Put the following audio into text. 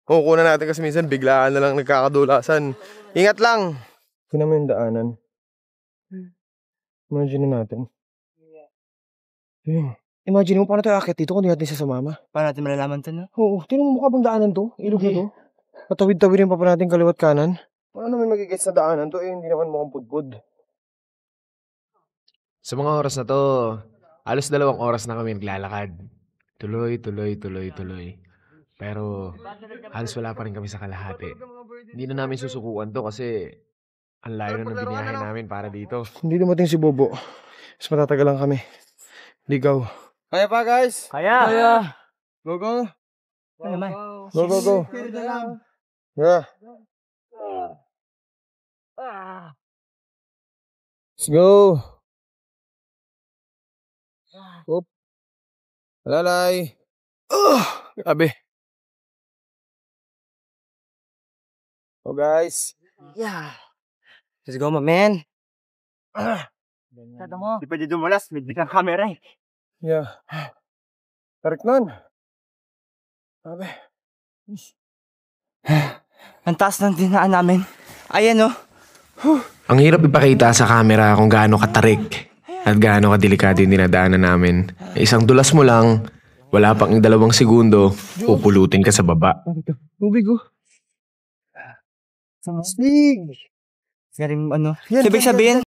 kukunan natin kasi minsan biglaan na lang nagkakadulasan. Ingat lang! Tignan mo yung daanan. Imagine natin. Imagine mo paano tayo akit dito kung di natin siya sumama. Paano natin malalaman ito, no? Oo, tignan mo mukha bang daanan to? Ilog na to? Patawid-tawidin pa natin kaliwat kanan. Paano naman magigets na daanan to? Hindi naman mukhang pudpud. Sa mga oras na to, alos 2 oras na kami naglalakad. Tuloy. Pero halos wala pa rin kami sa kalahati. Hindi na namin susukuan to kasi ang layo na ng biniyahe namin para dito. Hindi dumating si Bobo. Mas matatagal lang kami. Ligaw. Kaya pa guys? Kaya! Go, go. Ano naman? Go. Yeah. Let's go. Oop. Alalay. Grabe. Oh guys. Yeah! Let's go, my man! Tata mo. Di pwede dumulas, may biglang camera eh. Yeah. Tarik nun. Grabe. Ang taas ng dinaan namin. Ayan, oh. Ang hirap ipakita sa camera kung gaano katarik at gaano kadelikado yung dinadaanan namin. Isang dulas mo lang, wala pang 2 segundo, pupulutin ka sa baba. Tubig oh. Stig! Galing ano. Ibig sabihin,